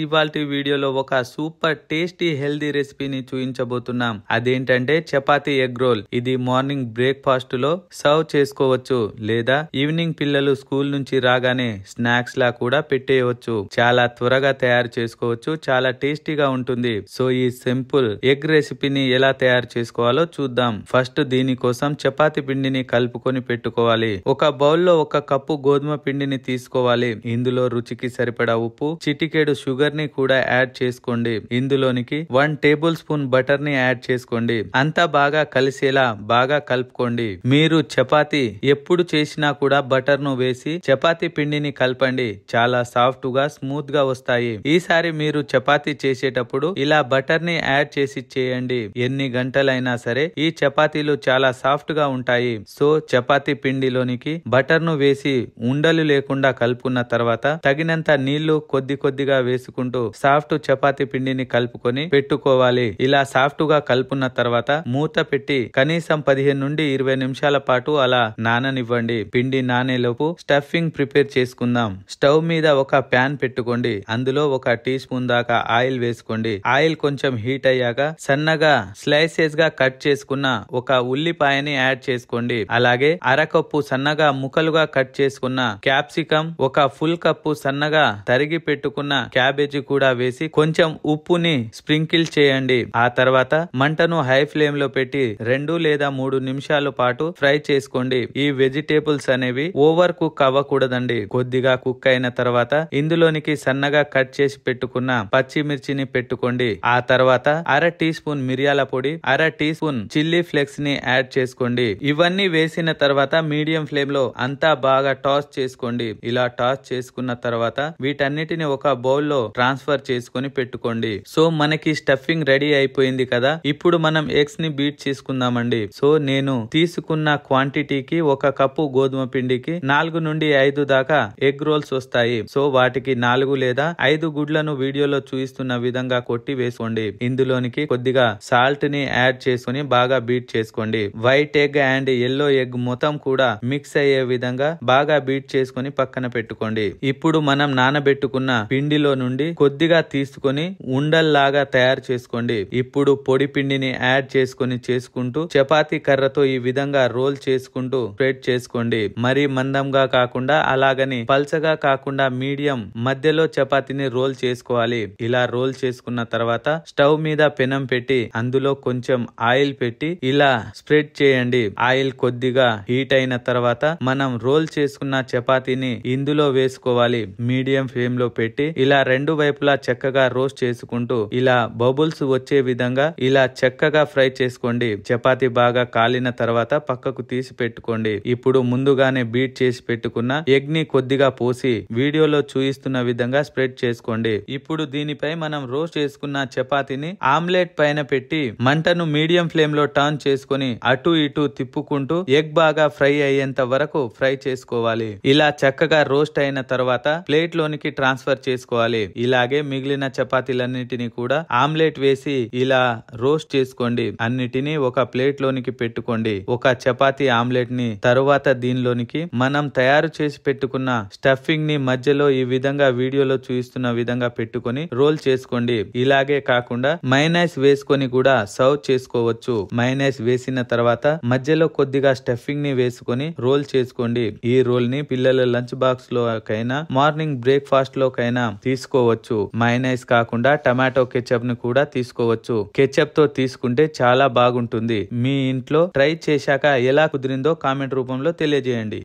ఇవాల్టి వీడియోలో ఒక సూపర్ టేస్టీ హెల్దీ రెసిపీని చూపించబోతున్నాం. అదేంటంటే చపాతీ ఎగ్ రోల్. ఇది మార్నింగ్ బ్రేక్ఫాస్ట్ లో సర్వ్ చేసుకోవచ్చు, లేదా ఈవినింగ్ పిల్లలు స్కూల్ నుంచి రాగానే స్నాక్స్ లా కూడా పెట్టేయవచ్చు. చాలా త్వరగా తయారు చేసుకోవచ్చు, చాలా టేస్టీగా ఉంటుంది. సో ఈ సింపుల్ ఎగ్ రెసిపీని ఎలా తయారు చేసుకోవాలో చూద్దాం. ఫస్ట్ దీనికోసం చపాతీ పిండిని కలుపుకొని పెట్టుకోవాలి. ఒక బౌల్లో 1 కప్పు గోధుమ పిండిని తీసుకోవాలి. ఇందులో రుచికి సరిపడా ఉప్పు, చిటికెడు షుగర్ ని కూడా యాడ్ చేసుకోండి. ఇందులోనికి 1 టేబుల్ స్పూన్ బటర్ ని యాడ్ చేసుకోండి. అంతా బాగా కలిసేలా బాగా కలుపుకోండి. మీరు చపాతీ ఎప్పుడు చేసినా కూడా బటర్ ను వేసి చపాతీ పిండిని కలపండి. చాలా సాఫ్ట్ గా స్మూత్ గా వస్తాయి. ఈసారి మీరు చపాతీ చేసేటప్పుడు ఇలా బటర్ ని యాడ్ చేసి చేయండి. ఎన్ని గంటలైనా సరే ఈ చపాతీలు చాలా సాఫ్ట్ గా ఉంటాయి. సో చపాతీ పిండిలోనికి బటర్ ను వేసి ఉండలు లేకుండా కలుపుకున్న తర్వాత తగినంత నీళ్లు కొద్దిగా వేసుకుంటూ సాఫ్ట్ చపాతీ పిండిని కలుపుకొని పెట్టుకోవాలి. ఇలా సాఫ్ట్ గా కలుపుకున్న తర్వాత మూత పెట్టి కనీసం 15 నుండి 20 నిమిషాల పాటు అలా నాననివ్వండి. పిండి నానేలోపు స్టఫింగ్ ప్రిపేర్ చేసుకుందాం. స్టవ్ మీద ఒక ప్యాన్ పెట్టుకోండి. అందులో 1 టీ స్పూన్ దాకా ఆయిల్ వేసుకోండి. ఆయిల్ కొంచెం హీట్ అయ్యాక సన్నగా స్లైసెస్ గా కట్ చేసుకున్న 1 ఉల్లిపాయని యాడ్ చేసుకోండి. అలాగే అరకప్పు సన్నగా ముక్కలుగా కట్ చేసుకున్న క్యాప్సికం, 1 ఫుల్ కప్పు సన్నగా తరిగి పెట్టుకున్న క్యాబేజీ కూడా వేసి కొంచెం ఉప్పుని స్ప్రింకిల్ చేయండి. ఆ తర్వాత మంటను హై ఫ్లేమ్ లో పెట్టి 2 లేదా 3 నిమిషాల పాటు ఫ్రై చేసుకోండి. ఈ వెజిటేబుల్స్ అనేవి ఓవర్ కుక్ అవ్వకూడదండి. కొద్దిగా కుక్ అయిన తర్వాత ఇందులోనికి సన్నగా కట్ చేసి పెట్టుకున్న పచ్చిమిర్చిని పెట్టుకోండి. ఆ తర్వాత 1/2 టీ స్పూన్ మిరియాల పొడి, 1/2 టీ స్పూన్ చిల్లీ ఫ్లేక్స్ ని యాడ్ చేసుకోండి. ఇవన్నీ వేసిన తర్వాత మీడియం ఫ్లేమ్ లో అంతా బాగా టాస్ చేసుకోండి. ఇలా టాస్ చేసుకున్న తర్వాత వీటన్నిటిని ఒక బౌల్లో ట్రాన్స్ఫర్ చేసుకుని పెట్టుకోండి. సో మనకి స్టఫింగ్ రెడీ అయిపోయింది కదా. ఇప్పుడు మనం ఎగ్స్ ని బీట్ చేసుకుందామండి. సో నేను తీసుకున్న క్వాంటిటీకి 1 కప్పు గోధుమ పిండికి 4 నుండి 5 దాకా ఎగ్ రోల్స్ వస్తాయి. సో వాటికి 4 లేదా 5 గుడ్లను వీడియోలో చూపిస్తున్న విధంగా కొట్టి వేసుకోండి. ఇందులోనికి కొద్దిగా సాల్ట్ ని యాడ్ చేసుకుని బాగా బీట్ చేసుకోండి. White egg and yellow egg మొత్తం కూడా మిక్స్ అయ్యే విధంగా బాగా బీట్ చేసుకుని పక్కన పెట్టుకోండి. ఇప్పుడు మనం నానబెట్టుకున్న పిండిలో నుండి కొద్దిగా తీసుకొని ఉండల్లాగా తయారు చేసుకోండి. ఇప్పుడు పొడి పిండిని యాడ్ చేసుకుంటూ చపాతీ కర్రతో ఈ విధంగా రోల్ చేసుకుంటూ స్ప్రెడ్ చేసుకోండి. మరీ మందంగా కాకుండా అలాగని పల్చగా కాకుండా మీడియం మధ్యలో చపాతీని రోల్ చేసుకోవాలి. ఇలా రోల్ చేసుకున్న తర్వాత స్టవ్ మీద పెనం పెట్టి అందులో కొంచెం ఆయిల్ పెట్టి ఇలా స్ప్రెడ్ చేయండి. ఆయిల్ కొద్దిగా హీట్ అయిన తర్వాత మనం రోల్ చేసుకున్న చపాతీని ఇందులో వేసుకోవాలి. మీడియం ఫ్లేమ్ లో పెట్టి ఇలా 2 వైపులా చక్కగా రోస్ట్ చేసుకుంటూ ఇలా బబుల్స్ వచ్చే విధంగా ఇలా చక్కగా ఫ్రై చేసుకోండి. చపాతీ బాగా కాలిన తర్వాత పక్కకు తీసి పెట్టుకోండి. ఇప్పుడు ముందుగానే బీట్ చేసి పెట్టుకున్న ఎగ్ ని కొద్దిగా పోసి వీడియోలో చూపిస్తున్న విధంగా స్ప్రెడ్ చేసుకోండి. ఇప్పుడు దీనిపై మనం రోస్ట్ చేసుకున్న చపాతీని ఆమ్లెట్ పైన పెట్టి మంటను మీడియం ఫ్లేమ్ లో టర్న్ చేసుకుని అటు ఇటు తిప్పుకుంటూ ఎగ్ బాగా ఫ్రై అయ్యేంత వరకు ఫ్రై చేసుకోవాలి. ఇలా చక్కగా రోస్ట్ అయిన తర్వాత ప్లేట్ లోనికి ట్రాన్స్ఫర్ చేసుకోవాలి. ఇలాగే మిగిలిన చపాతీలన్నిటిని కూడా ఆమ్లెట్ వేసి ఇలా రోస్ట్ చేసుకోండి. అన్నిటినీ ఒక ప్లేట్ లోనికి పెట్టుకోండి. ఒక చపాతీ ఆమ్లెట్ ని తరువాత దీనిలోనికి మనం తయారు చేసి పెట్టుకున్న స్టఫింగ్ ని మధ్యలో ఈ విధంగా వీడియోలో చూపిస్తున్న విధంగా పెట్టుకొని రోల్ చేసుకోండి. ఇలాగే కాకుండా మైనస్ వేసుకొని కూడా సర్వ్ చేసుకోవచ్చు. మైనస్ వేసిన తర్వాత మధ్యలో కొద్దిగా స్టఫింగ్ ని వేసుకొని రోల్ చేసుకోండి. ఈ రోల్ ని పిల్లల లంచ్ బాక్స్ లో కైనా మార్నింగ్ బ్రేక్ఫాస్ట్ లో కైనా తీసుకోవచ్చు. మైనస్ కాకుండా టమాటో కెచప్ ని కూడా తీసుకోవచ్చు. కెచప్ తో తీసుకుంటే చాలా బాగుంటుంది. మీ ఇంట్లో ట్రై చేశాక ఎలా కుదిరిందో కామెంట్ రూపంలో తెలియజేయండి.